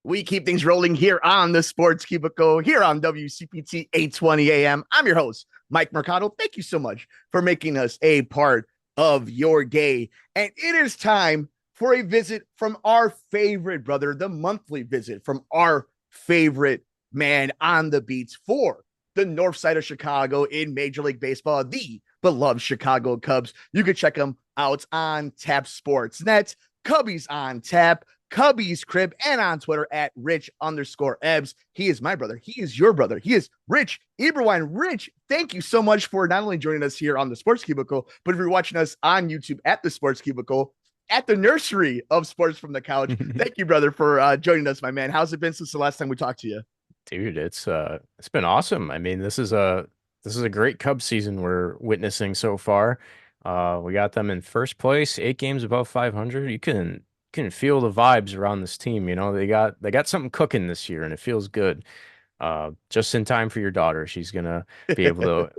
We keep things rolling here on the Sports Cubicle, here on WCPT 820 AM. I'm your host, Mike Mercado. Thank you so much for making us a part of your day. And it is time for a visit from our favorite brother, the monthly visit from our favorite man on the beats for the north side of Chicago in Major League Baseball, the beloved Chicago Cubs. You can check them out on Tap Sportsnet, Cubbies on Tap, Cubbies Crib, and on Twitter at Rich_Ebs. He is my brother. He is your brother. He is Rich Eberwein. Rich, thank you so much for not only joining us here on the Sports Cubicle, but if you're watching us on YouTube at the Sports Cubicle, at the nursery of sports from the couch. Thank you, brother, for joining us, my man. How's it been since the last time we talked to you? Dude, it's been awesome. I mean, this is a great Cubs season we're witnessing so far. We got them in first place, 8 games above 500. You can feel the vibes around this team. You know, they got something cooking this year, and it feels good. Just in time for your daughter. She's gonna be able to.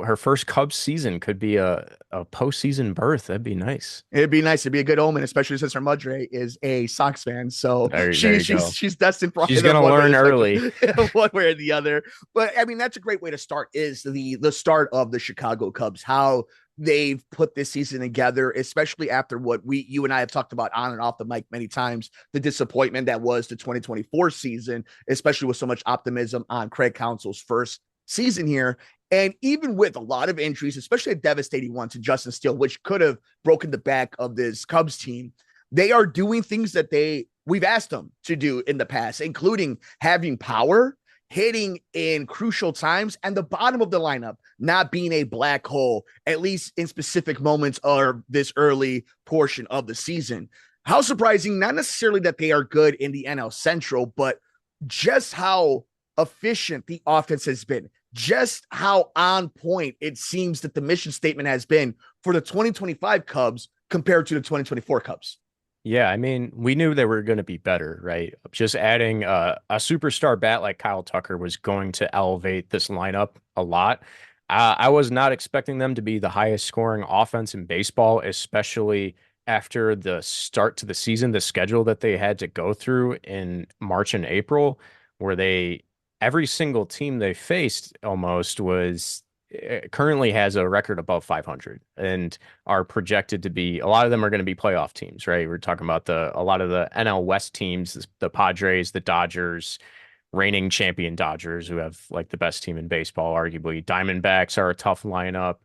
Her first Cubs season could be a postseason berth. That'd be nice. It'd be nice. It'd be a good omen, especially since her madre is a Sox fan. So There you go. she's destined for She's either gonna one way, learn early. one way or the other. But I mean, that's a great way to start. Is the start of the Chicago Cubs? How they've put this season together, especially after what you and I have talked about on and off the mic many times, the disappointment that was the 2024 season, especially with so much optimism on Craig Counsell's first season here. And even with a lot of injuries, especially a devastating one to Justin Steele, which could have broken the back of this Cubs team, they are doing things that we've asked them to do in the past, including having power, hitting in crucial times, and the bottom of the lineup not being a black hole, at least in specific moments or this early portion of the season. How surprising, not necessarily that they are good in the NL Central, but just how efficient the offense has been, just how on point it seems that the mission statement has been for the 2025 Cubs compared to the 2024 Cubs. Yeah, I mean, we knew they were going to be better, right? Just adding a superstar bat like Kyle Tucker was going to elevate this lineup a lot. I was not expecting them to be the highest scoring offense in baseball, especially after the start to the season, the schedule that they had to go through in March and April, where every single team they faced almost was currently has a record above 500 and are projected to be, a lot of them are going to be playoff teams, right? We're talking about a lot of the NL West teams, the Padres, the Dodgers, reigning champion Dodgers, who have like the best team in baseball, arguably. Diamondbacks are a tough lineup.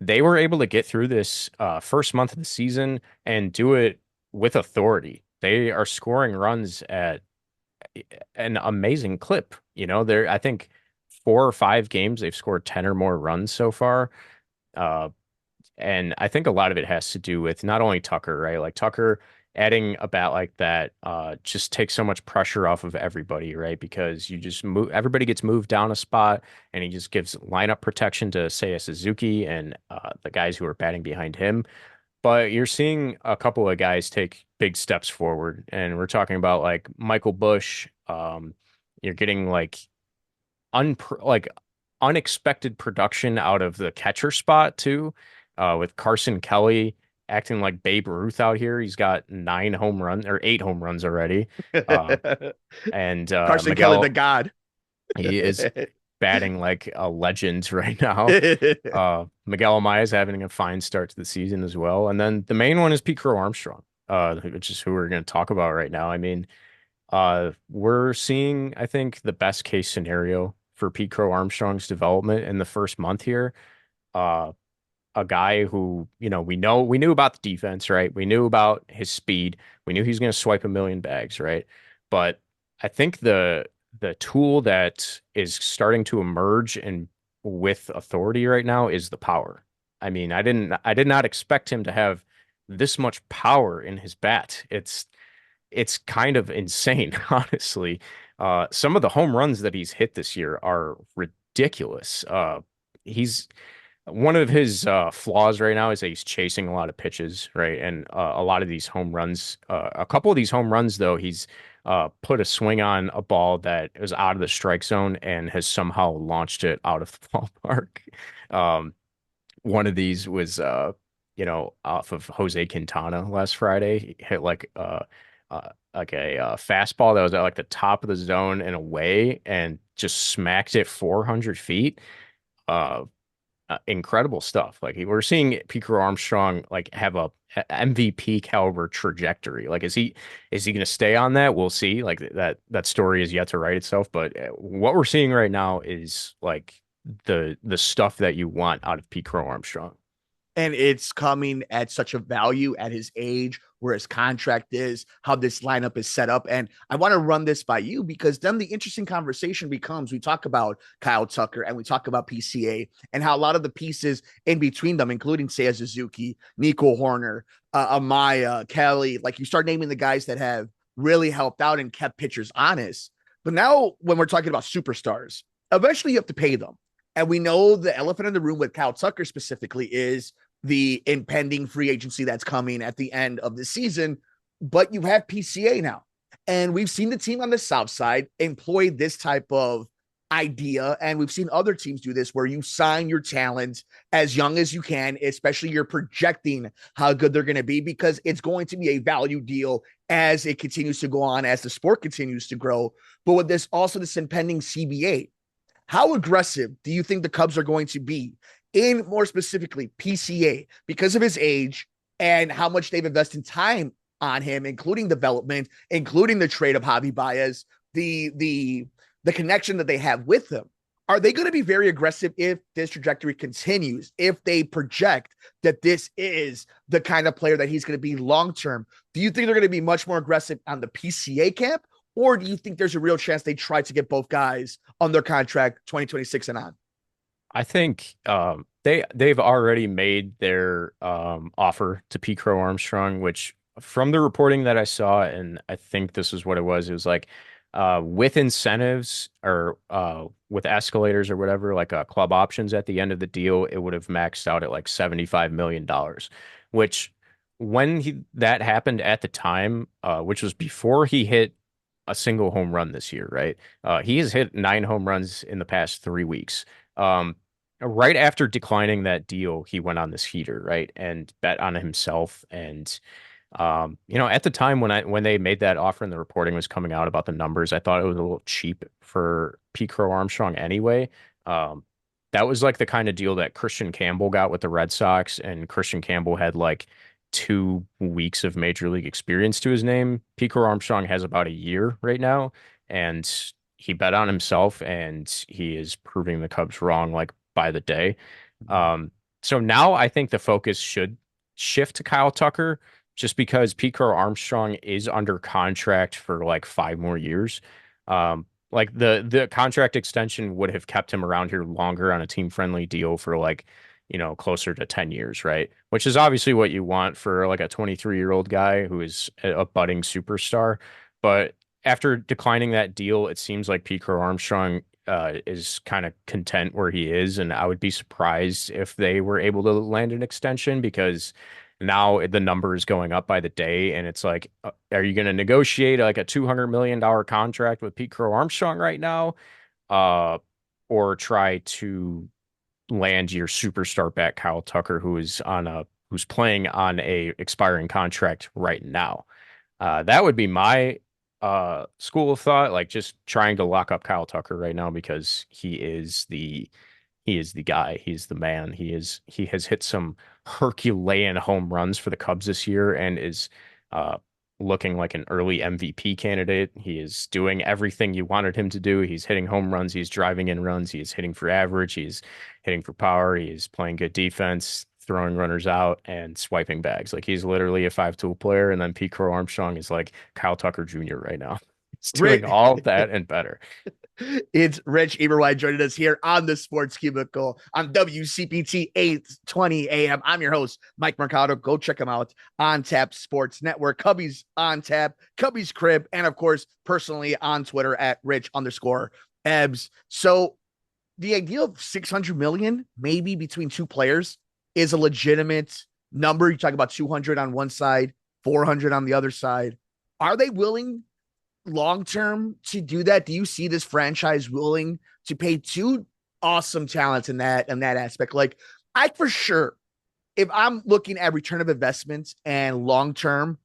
They were able to get through this first month of the season and do it with authority. They are scoring runs at an amazing clip. You know, I think 4 or 5 games they've scored 10 or more runs so far. Uh, and I think a lot of it has to do with not only Tucker, right? Like Tucker adding a bat like that just takes so much pressure off of everybody, right? Because you just move, everybody gets moved down a spot, and he just gives lineup protection to Seiya Suzuki and the guys who are batting behind him. But you're seeing a couple of guys take big steps forward, and we're talking about like Michael Bush. You're getting like unexpected production out of the catcher spot too, with Carson Kelly acting like Babe Ruth out here. He's got 9 home runs or 8 home runs already. Uh, and Carson Kelly, the God. he is batting like a legend right now. Miguel Amaya is having a fine start to the season as well. And then the main one is Pete Crow Armstrong, which is who we're going to talk about right now. I mean, we're seeing, I think, the best case scenario for Pete Crow Armstrong's development in the first month here. Uh, a guy who, we knew about the defense, right? We knew about his speed. We knew he was going to swipe a million bags, right? But I think the tool that is starting to emerge and with authority right now is the power. I mean, I did not expect him to have this much power in his bat. It's kind of insane, honestly. Some of the home runs that he's hit this year are ridiculous. He's One of his flaws right now is that he's chasing a lot of pitches, right? And a lot of these home runs, a couple of these home runs, though, he's put a swing on a ball that was out of the strike zone and has somehow launched it out of the ballpark. Um, One of these was, off of Jose Quintana last Friday. He hit like fastball that was at like the top of the zone and away and just smacked it 400 feet. Uh, Incredible stuff. Like we're seeing Pico Armstrong like have a MVP caliber trajectory. Like is he going to stay on that? We'll see. Like that story is yet to write itself. But what we're seeing right now is like the stuff that you want out of Pico Armstrong. And it's coming at such a value at his age, where his contract is, how this lineup is set up. And I want to run this by you, because then the interesting conversation becomes, we talk about Kyle Tucker and we talk about PCA and how a lot of the pieces in between them, including Seiya Suzuki, Nico Horner, Amaya, Kelly, like you start naming the guys that have really helped out and kept pitchers honest. But now when we're talking about superstars, eventually you have to pay them. And we know the elephant in the room with Kyle Tucker specifically is the impending free agency that's coming at the end of the season. But you have PCA now. And we've seen the team on the South Side employ this type of idea. And we've seen other teams do this, where you sign your talent as young as you can, especially you're projecting how good they're going to be, because it's going to be a value deal as it continues to go on, as the sport continues to grow. But with this, also this impending CBA, how aggressive do you think the Cubs are going to be in, more specifically, PCA, because of his age and how much they've invested time on him, including development, including the trade of Javi Baez, the connection that they have with him? Are they going to be very aggressive if this trajectory continues, if they project that this is the kind of player that he's going to be long-term? Do you think they're going to be much more aggressive on the PCA camp? Or do you think there's a real chance they try to get both guys on their contract 2026 and on? I think they've already made their offer to Pete Crow Armstrong, which from the reporting that I saw, and I think this is what it was like with incentives or with escalators or whatever, like club options at the end of the deal, it would have maxed out at like $75 million, which when that happened at the time, which was before he hit a single home run this year, right? He has hit 9 home runs in the past 3 weeks. Right after declining that deal, he went on this heater, right, and bet on himself. And at the time when they made that offer and the reporting was coming out about the numbers, I thought it was a little cheap for Pete Crow Armstrong anyway. That was like the kind of deal that Christian Campbell got with the Red Sox, and Christian Campbell had like 2 weeks of major league experience to his name. Pete Crow Armstrong has about a year right now, and he bet on himself, and he is proving the Cubs wrong like by the day. So now I think the focus should shift to Kyle Tucker, just because Pete Crow Armstrong is under contract for like 5 more years. Like the contract extension would have kept him around here longer on a team friendly deal for like, closer to 10 years, right? Which is obviously what you want for like a 23-year-old guy who is a budding superstar. But after declining that deal, it seems like Pete Crow Armstrong is kind of content where he is. And I would be surprised if they were able to land an extension, because now the number is going up by the day. And it's like, are you going to negotiate like a $200 million contract with Pete Crow Armstrong right now? Or try to land your superstar bat Kyle Tucker, who's playing on a expiring contract right now? That would be my school of thought, like just trying to lock up Kyle Tucker right now, because he is the guy, he's the man. He has hit some Herculean home runs for the Cubs this year, and is looking like an early MVP candidate. He is doing everything you wanted him to do. He's hitting home runs, he's driving in runs, he's hitting for average, he's hitting for power, he's playing good defense, throwing runners out, and swiping bags. Like he's literally a 5-tool player. And then Pete Crow Armstrong is like Kyle Tucker Jr. right now. He's doing all of that and better. It's Rich Eberwein joining us here on the Sports Cubicle on WCPT 820 AM. I'm your host, Mike Mercado. Go check him out on Tap Sports Network, Cubbies On Tap, Cubbies Crib, and of course, personally on Twitter at Rich_Ebs. So the idea of 600 million, maybe between 2 players, is a legitimate number. You talk about 200 on one side, 400 on the other side. Are they willing long-term to do that? Do you see this franchise willing to pay 2 awesome talents in that aspect? Like, I for sure, if I'm looking at return of investments and long-term,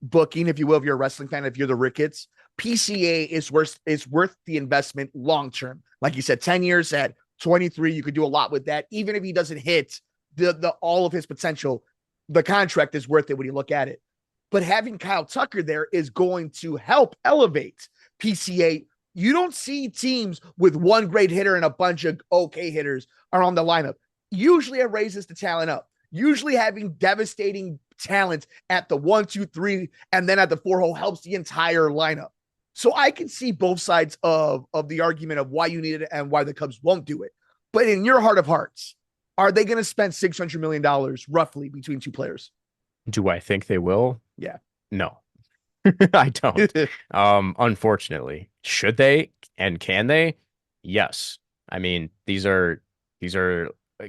booking, if you will, if you're a wrestling fan, if you're the Ricketts, PCA is worth the investment long term. Like you said, 10 years at 23, you could do a lot with that. Even if he doesn't hit the all of his potential, the contract is worth it when you look at it. But having Kyle Tucker there is going to help elevate PCA. You don't see teams with one great hitter and a bunch of okay hitters are on the lineup. Usually it raises the talent up. Usually having devastating talent at the 1, 2, 3, and then at the 4 hole helps the entire lineup. So I can see both sides of the argument of why you need it and why the Cubs won't do it. But in your heart of hearts, are they going to spend $600 million roughly between two players? Do I think they will? Yeah. No, I don't. Unfortunately, should they and can they? Yes. I mean, these are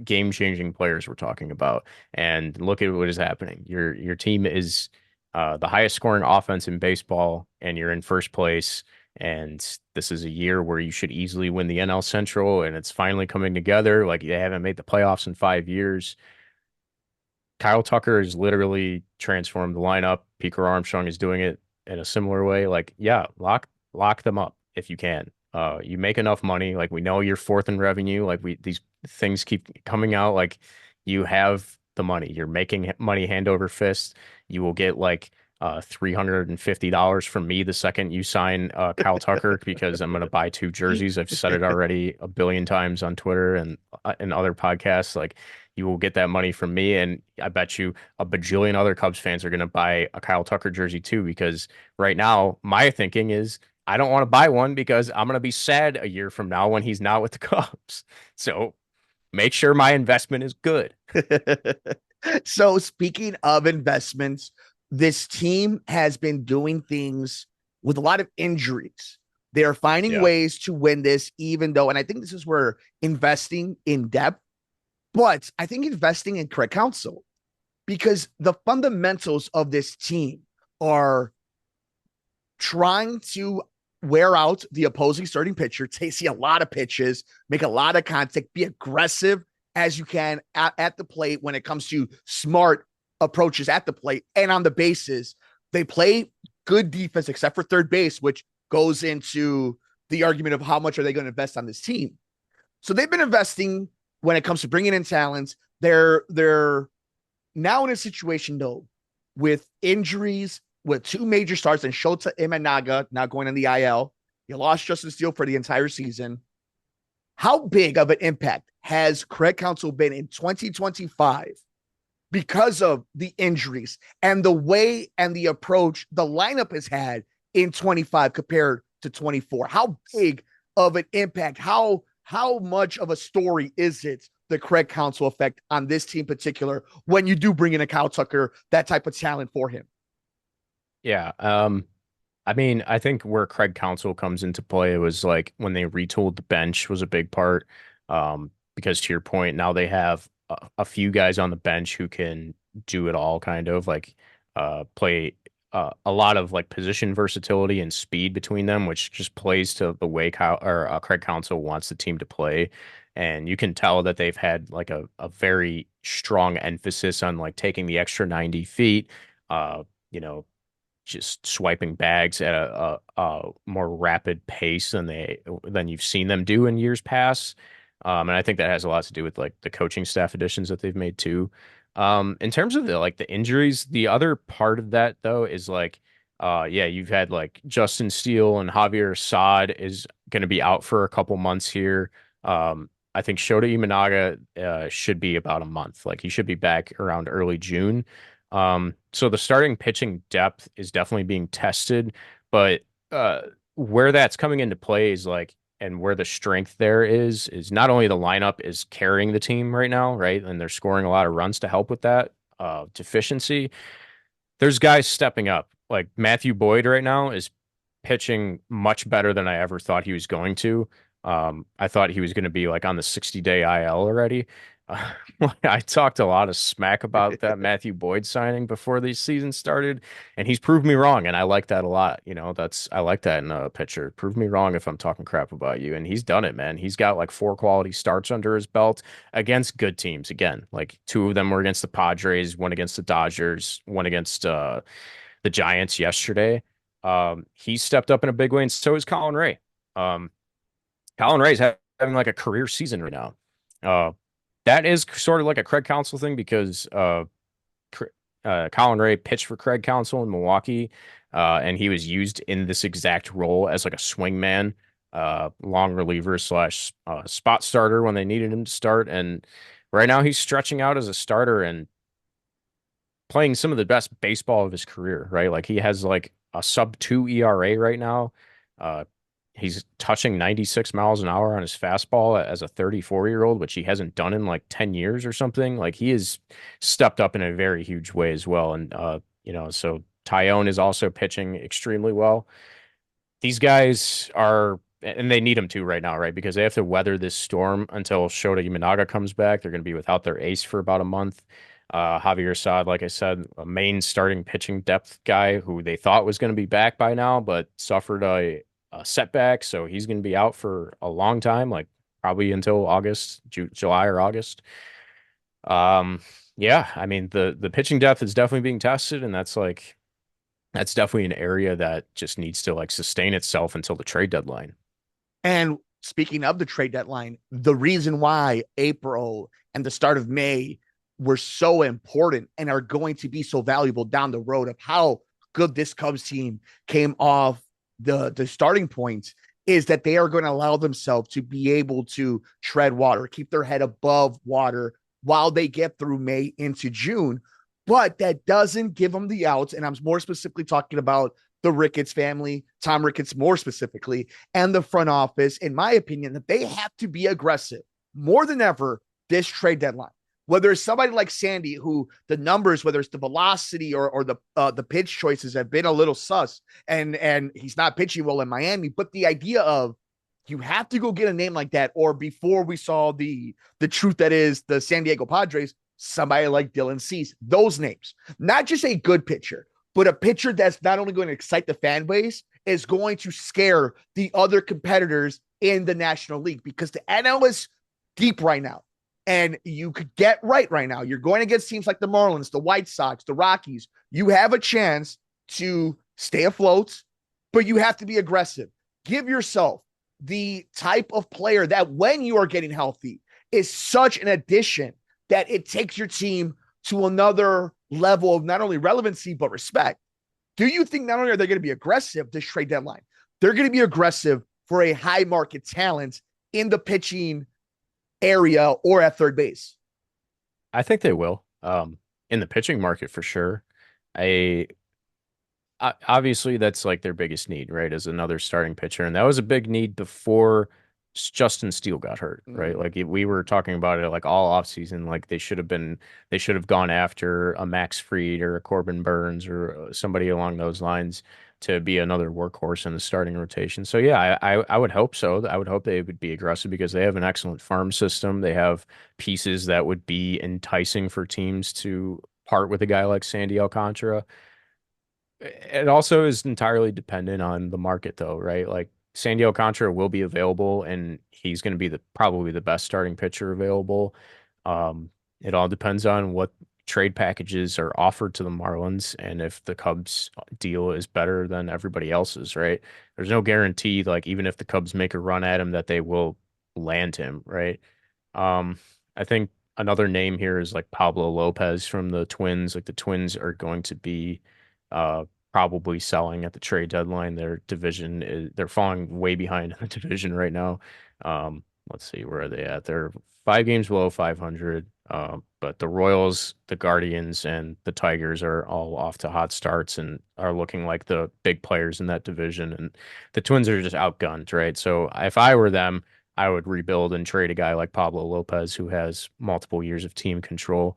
game-changing players we're talking about, and look at what is happening. Your team is the highest scoring offense in baseball, and you're in first place. And this is a year where you should easily win the NL Central, and it's finally coming together. Like they haven't made the playoffs in 5 years. Kyle Tucker has literally transformed the lineup. Pico Armstrong is doing it in a similar way. Like, yeah, lock them up if you can. You make enough money. Like we know you're fourth in revenue. Like these things keep coming out. Like you have the money. You're making money hand over fist. You will get like $350 from me the second you sign Kyle Tucker because I'm gonna buy 2 jerseys. I've said it already a billion times on Twitter and in other podcasts. Like you will get that money from me, and I bet you a bajillion other Cubs fans are gonna buy a Kyle Tucker jersey too. Because right now, my thinking is I don't want to buy one because I'm gonna be sad a year from now when he's not with the Cubs. So make sure my investment is good. So speaking of investments, this team has been doing things with a lot of injuries. They are finding Yeah. ways to win this, even though, and I think this is where investing in depth, but I think investing in correct counsel, because the fundamentals of this team are trying to wear out the opposing starting pitcher, see a lot of pitches, make a lot of contact, be aggressive as you can at the plate when it comes to smart approaches at the plate and on the bases. They play good defense, except for third base, which goes into the argument of how much are they going to invest on this team. So they've been investing when it comes to bringing in talents. They're now in a situation though with injuries, with 2 major stars and Shota Imanaga now going in the IL. You lost Justin Steele for the entire season. How big of an impact has Craig Counsell been in 2025 because of the injuries and the way and the approach the lineup has had in 25 compared to 24? How big of an impact, how much of a story is it, the Craig Counsell effect on this team in particular, when you do bring in a Kyle Tucker, that type of talent for him? Yeah. I mean, I think where Craig Counsell comes into play was like when they retooled the bench was a big part. Because to your point, now they have a few guys on the bench who can do it all, kind of like play a lot of like position versatility and speed between them, which just plays to the way Craig Counsell wants the team to play. And you can tell that they've had like a very strong emphasis on like taking the extra 90 feet, you know, just swiping bags at a more rapid pace than you've seen them do in years past. And I think that has a lot to do with like the coaching staff additions that they've made too. In terms of the injuries, the other part of that though is like, yeah, you've had like Justin Steele and Javier Assad is going to be out for a couple months here. I think Shota Imanaga should be about a month. Like he should be back around early June. So the starting pitching depth is definitely being tested, but where that's coming into play is like, and where the strength there is not only the lineup is carrying the team right now, right? And they're scoring a lot of runs to help with that deficiency. There's guys stepping up. Like Matthew Boyd right now is pitching much better than I ever thought he was going to. I thought he was going to be like on the 60-day IL already. Uh, I talked a lot of smack about that Matthew Boyd signing before the season started, and he's proved me wrong, and I like that a lot. I like that in a pitcher. Prove me wrong if I'm talking crap about you, and he's done it, man. He's got like 4 quality starts under his belt against good teams. Again, like 2 of them were against the Padres, one against the Dodgers, one against the Giants yesterday. He stepped up in a big way, and so is Colin Ray. Um, Colin Ray's having like a career season right now. Uh, that is sort of like a Craig Counsell thing because Colin Ray pitched for Craig Counsell in Milwaukee, and he was used in this exact role as like a swing man, long reliever slash spot starter when they needed him to start. And right now he's stretching out as a starter and playing some of the best baseball of his career, right? Like he has like a sub 2 ERA right now. Uh, he's touching 96 miles an hour on his fastball as a 34-year-old, which he hasn't done in like 10 years or something. Like he has stepped up in a very huge way as well. And so Tyone is also pitching extremely well. These guys are, and they need them to right now, right? Because they have to weather this storm until Shota Imanaga comes back. They're going to be without their ace for about a month. Javier Assad, like I said, a main starting pitching depth guy who they thought was going to be back by now, but suffered a setback. So he's going to be out for a long time, like probably until August, July or August. Um, yeah, I mean the pitching depth is definitely being tested, and that's definitely an area that just needs to like sustain itself until the trade deadline. And speaking of the trade deadline, the reason why April and the start of May were so important and are going to be so valuable down the road of how good this Cubs team came off the starting point is that they are going to allow themselves to be able to tread water, keep their head above water while they get through May into June. But that doesn't give them the outs. And I'm more specifically talking about the Ricketts family, Tom Ricketts more specifically, and the front office, in my opinion, that they have to be aggressive more than ever this trade deadline. Whether it's somebody like Sandy, who the numbers, whether it's the velocity or the pitch choices have been a little sus, and he's not pitching well in Miami, but the idea of you have to go get a name like that, or before we saw the truth that is the San Diego Padres, somebody like Dylan Cease, those names, not just a good pitcher, but a pitcher that's not only going to excite the fan base, is going to scare the other competitors in the National League because the NL is deep right now. And you could get right now. You're going against teams like the Marlins, the White Sox, the Rockies. You have a chance to stay afloat, but you have to be aggressive. Give yourself the type of player that when you are getting healthy is such an addition that it takes your team to another level of not only relevancy, but respect. Do you think not only are they going to be aggressive this trade deadline, they're going to be aggressive for a high market talent in the pitching area or at third base? I think they will. In the pitching market for sure. I Obviously that's like their biggest need, right? Is another starting pitcher, and that was a big need before Justin Steele got hurt, right? Like we were talking about it like all offseason, like they should have gone after a Max Fried or a Corbin Burns or somebody along those lines to be another workhorse in the starting rotation. So yeah, I would hope so. I would hope they would be aggressive because they have an excellent farm system. They have pieces that would be enticing for teams to part with a guy like Sandy Alcantara. It also is entirely dependent on the market, though, right? Like Sandy Alcantara will be available, and he's going to be the probably the best starting pitcher available. It all depends on what trade packages are offered to the Marlins, and if the Cubs deal is better than everybody else's, right? There's no guarantee, like even if the Cubs make a run at him, that they will land him, right? I think another name here is like Pablo Lopez from the Twins. Like the Twins are going to be probably selling at the trade deadline. Their division is they're falling way behind in the division right now. Let's see, where are they at? They're 5 games below 500. But the Royals, the Guardians, and the Tigers are all off to hot starts and are looking like the big players in that division. And the Twins are just outgunned, right? So if I were them, I would rebuild and trade a guy like Pablo Lopez who has multiple years of team control.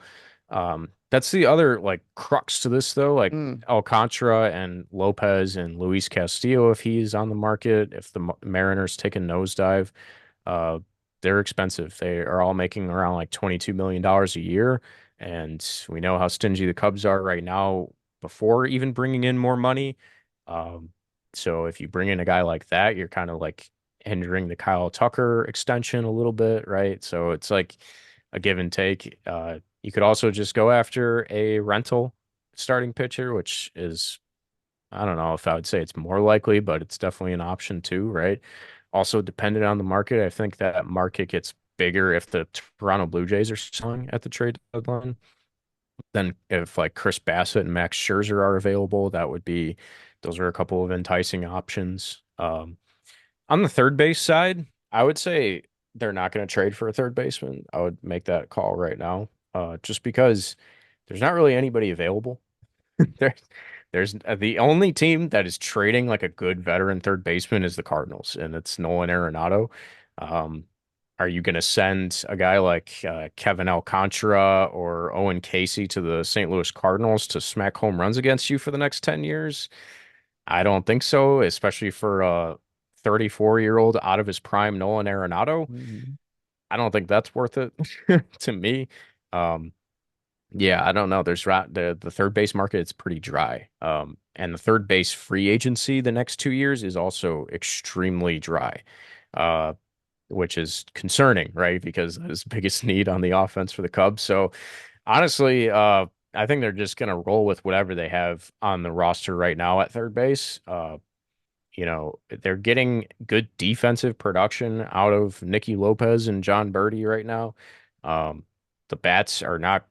That's the other like crux to this though, like Alcantara and Lopez and Luis Castillo, if he's on the market, if the Mariners take a nosedive, uh, they're expensive. They are all making around like $22 million a year. And we know how stingy the Cubs are right now before even bringing in more money. Um, so if you bring in a guy like that, you're kind of like hindering the Kyle Tucker extension a little bit, right? So it's like a give and take. You could also just go after a rental starting pitcher, which is I don't know if I would say it's more likely, but it's definitely an option too, right? Also dependent on the market. I think that market gets bigger if the Toronto Blue Jays are selling at the trade deadline. Then if like Chris Bassett and Max Scherzer are available, those are a couple of enticing options. On the third base side, I would say they're not going to trade for a third baseman. I would make that call right now, just because there's not really anybody available. There, there's the only team that is trading like a good veteran third baseman is the Cardinals, and it's Nolan Arenado. Um, are you going to send a guy like Kevin Alcantara or Owen Casey to the St. Louis Cardinals to smack home runs against you for the next 10 years? I don't think so, especially for a 34-year-old out of his prime Nolan Arenado. Mhm. I don't think that's worth it to me. Um, yeah, I don't know. The third base market is pretty dry. And the third base free agency the next 2 years is also extremely dry. Uh, which is concerning, right? Because that is the biggest need on the offense for the Cubs. So honestly, I think they're just gonna roll with whatever they have on the roster right now at third base. They're getting good defensive production out of Nicky Lopez and John Birdie right now. Um, the bats are not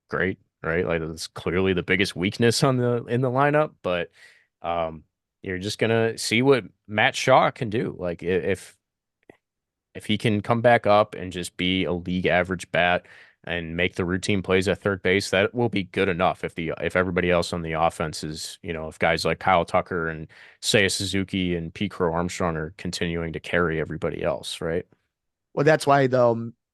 great, right? Like it's clearly the biggest weakness in the lineup, but um, you're just gonna see what Matt Shaw can do. Like if he can come back up and just be a league average bat and make the routine plays at third base, that will be good enough. If everybody else on the offense is, if guys like Kyle Tucker and Seiya Suzuki and Pete Crow Armstrong are continuing to carry everybody else, right? Well, that's why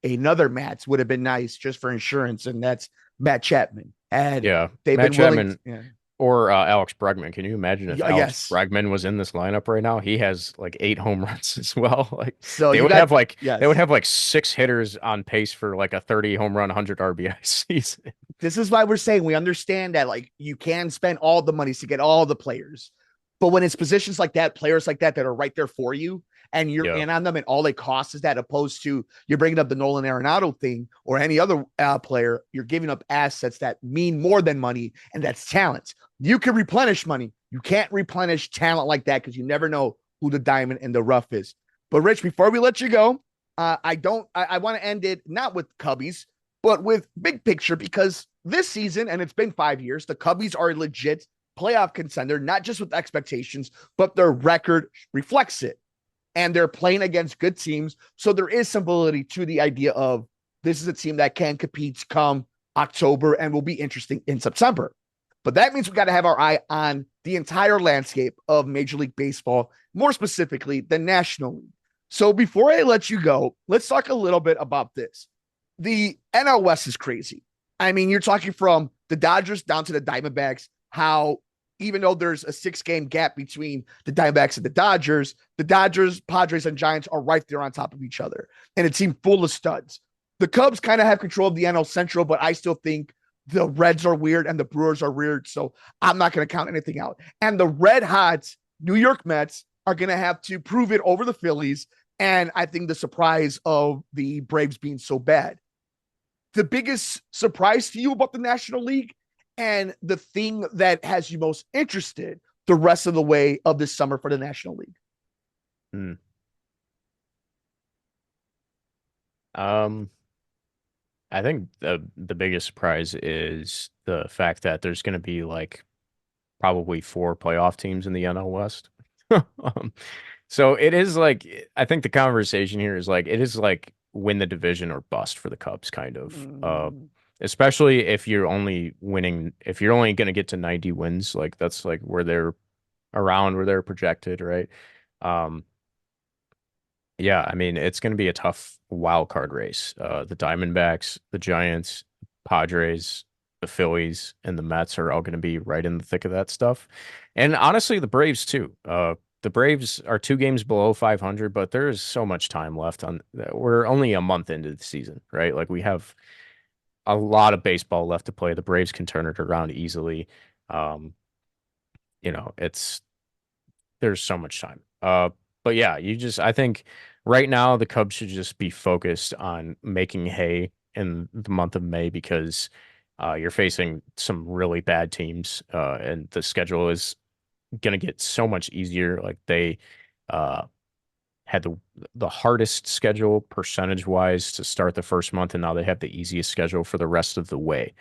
another Matt's would have been nice just for insurance, and that's Matt Chapman. Had Yeah, they've Matt been willing to, Chapman yeah. or Alex Bregman. Can you imagine if Alex Yes. Bregman was in this lineup right now? He has like 8 home runs as well. Like So they you would got have like they would yes. have like 6 hitters on pace for like a 30 home run, 100 RBI season. This is why we're saying we understand that like you can spend all the money to get all the players. But when it's positions like that, players like that are right there for you, and you're Yeah. in on them, and all they cost is that, opposed to you're bringing up the Nolan Arenado thing or any other player, you're giving up assets that mean more than money, and that's talent. You can replenish money. You can't replenish talent like that because you never know who the diamond in the rough is. But Rich, before we let you go, I want to end it not with Cubbies, but with big picture, because this season, and it's been 5 years, the Cubbies are a legit playoff contender, not just with expectations, but their record reflects it. And they're playing against good teams. So there is some validity to the idea of this is a team that can compete come October and will be interesting in September. But that means we got to have our eye on the entire landscape of Major League Baseball, more specifically, the National League. So before I let you go, let's talk a little bit about this. The NL West is crazy. I mean, you're talking from the Dodgers down to the Diamondbacks, how even though there's a 6 game gap between the Diamondbacks and the Dodgers, Padres, and Giants are right there on top of each other. And a team full of studs. The Cubs kind of have control of the NL Central, but I still think the Reds are weird and the Brewers are weird. So I'm not going to count anything out. And the red hot New York Mets are going to have to prove it over the Phillies. And I think the surprise of the Braves being so bad. The biggest surprise to you about the National League and the thing that has you most interested the rest of the way of this summer for the National League? Hmm. Um, I think the biggest surprise is the fact that there's going to be like probably 4 playoff teams in the NL West. Um, so it is like I think the conversation here is like it is like win the division or bust for the Cubs, kind of. Especially if you're only going to get to 90 wins, like that's like where they're projected, right? Um, yeah, I mean, it's going to be a tough wild card race. The Diamondbacks, the Giants, Padres, the Phillies, and the Mets are all going to be right in the thick of that stuff. And honestly, the Braves too. The Braves are 2 games below 500, but there is so much time left we're only a month into the season, right? Like we have a lot of baseball left to play. The Braves can turn it around easily. Um, it's there's so much time. But yeah, I think right now the Cubs should just be focused on making hay in the month of May because you're facing some really bad teams, and the schedule is going to get so much easier. Like they uh, had the hardest schedule percentage wise to start the first month, and now they have the easiest schedule for the rest of the way.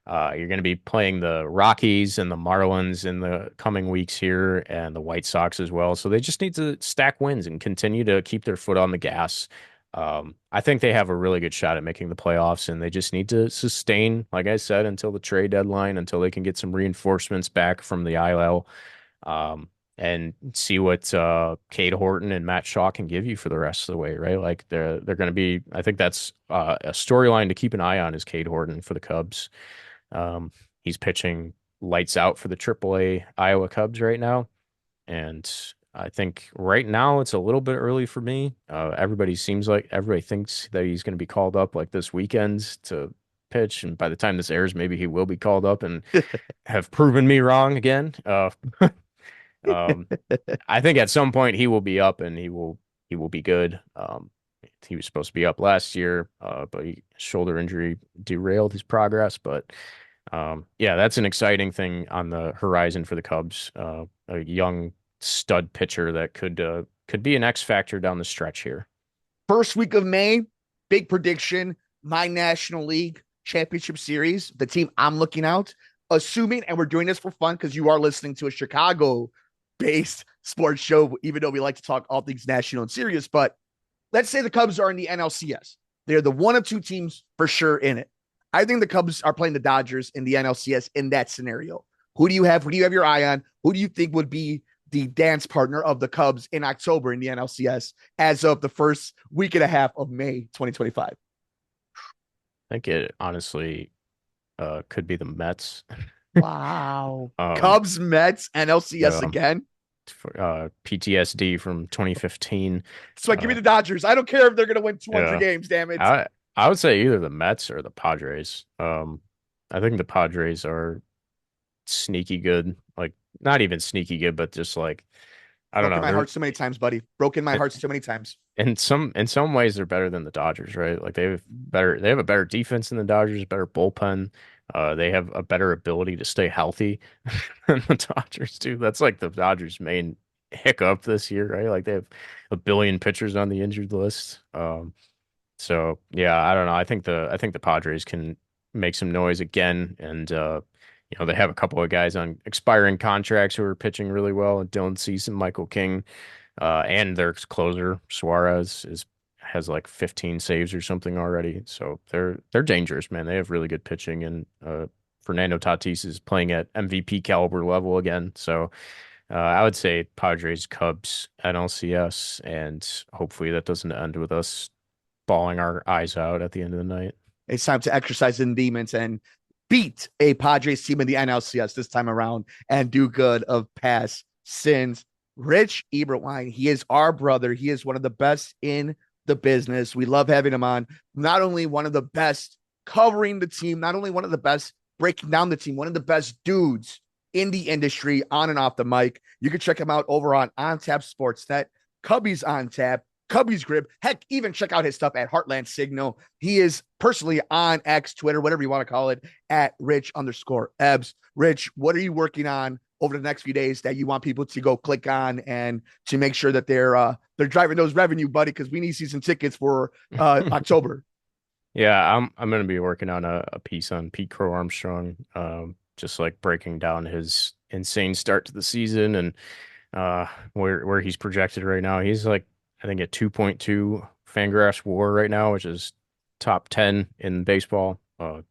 You're going to be playing the Rockies and the Marlins in the coming weeks here, and the White Sox as well. So they just need to stack wins and continue to keep their foot on the gas. I think they have a really good shot at making the playoffs, and they just need to sustain, like I said, until the trade deadline, until they can get some reinforcements back from the IL, um, and see what Cade Horton and Matt Shaw can give you for the rest of the way, right? Like they're going to be. I think that's a storyline to keep an eye on is Cade Horton for the Cubs. He's pitching lights out for the AAA Iowa Cubs right now. And I think right now it's a little bit early for me. Everybody thinks that he's going to be called up like this weekend to pitch. And by the time this airs, maybe he will be called up and have proven me wrong again. Um, I think at some point he will be up and he will be good. He was supposed to be up last year, but shoulder injury derailed his progress. But yeah, that's an exciting thing on the horizon for the Cubs. A young stud pitcher that could be an X factor down the stretch here. First week of May, big prediction, my National League Championship Series, the team I'm looking out, assuming, and we're doing this for fun because you are listening to a Chicago-based sports show, even though we like to talk all things national and serious, but let's say the Cubs are in the NLCS. They're the one of two teams for sure in it. I think the Cubs are playing the Dodgers in the NLCS in that scenario. Who do you have? Who do you have your eye on? Who do you think would be the dance partner of the Cubs in October in the NLCS as of the first week and a half of May 2025? I think it honestly could be the Mets. Wow. Cubs, Mets, NLCS again. PTSD from 2015. So give me the Dodgers. I don't care if they're going to win 200 games, damn it. I would say either the Mets or the Padres. I think the Padres are sneaky good. Like, not even sneaky good, but just like, I don't know. Broken my heart so many times, buddy. Broken my heart so many times. In some ways, they're better than the Dodgers, right? Like they have a better defense than the Dodgers, better bullpen. They have a better ability to stay healthy than the Dodgers do. That's like the Dodgers' main hiccup this year, right? Like they have a billion pitchers on the injured list. So yeah, I don't know. I think the Padres can make some noise again, and they have a couple of guys on expiring contracts who are pitching really well. And Dylan Cease and Michael King, and their closer Suarez has like 15 saves or something already. So they're dangerous, man. They have really good pitching, and Fernando Tatis is playing at MVP caliber level again. So I would say Padres, Cubs, NLCS, and hopefully that doesn't end with us bawling our eyes out at the end of the night. It's time to exercise in demons and beat a Padres team in the NLCS this time around and do good of past sins. Rich Eberwein, he is our brother. He is one of the best in the business. We love having him on. Not only one of the best covering the team, not only one of the best breaking down the team, one of the best dudes in the industry on and off the mic. You can check him out over on Tap Sportsnet, Cubbies On Tap, Cubbies Crib. Heck, even check out his stuff at Heartland Signal. He is personally on X, Twitter, whatever you want to call it, at Rich_Ebs. Rich, what are you working on over the next few days that you want people to go click on and to make sure that they're driving those revenue, buddy? Because we need season tickets for October. Yeah, I'm going to be working on a piece on Pete Crow Armstrong, just like breaking down his insane start to the season and where he's projected right now. He's like, I think at 2.2 Fangraphs WAR right now, which is top 10 in baseball.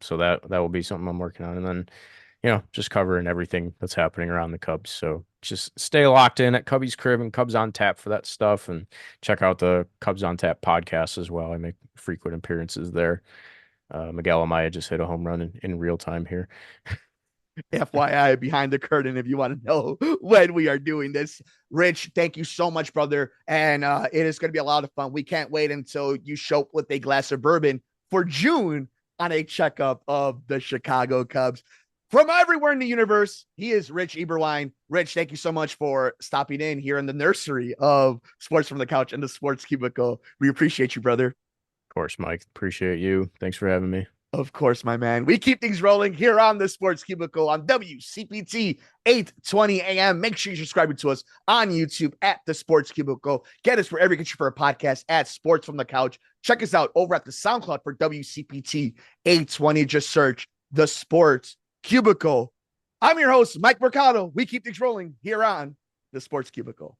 So that will be something I'm working on. And then, just covering everything that's happening around the Cubs. So just stay locked in at Cubbies Crib and Cubs On Tap for that stuff, and check out the Cubs On Tap podcast as well. I make frequent appearances there. Miguel Amaya just hit a home run in real time here. FYI, behind the curtain, if you want to know when we are doing this. Rich, thank you so much, brother. And it is going to be a lot of fun. We can't wait until you show up with a glass of bourbon for June on a checkup of the Chicago Cubs. From everywhere in the universe, he is Rich Eberwein. Rich, thank you so much for stopping in here in the nursery of Sports from the Couch and the Sports Cubicle. We appreciate you, brother. Of course, Mike. Appreciate you. Thanks for having me. Of course, my man. We keep things rolling here on the Sports Cubicle on WCPT 820 AM. Make sure you subscribe to us on YouTube at the Sports Cubicle. Get us wherever you get your favorite podcast at Sports from the Couch. Check us out over at the SoundCloud for WCPT 820. Just search the Sports Cubicle. I'm your host, Mike Mercado. We keep things rolling here on the Sports Cubicle.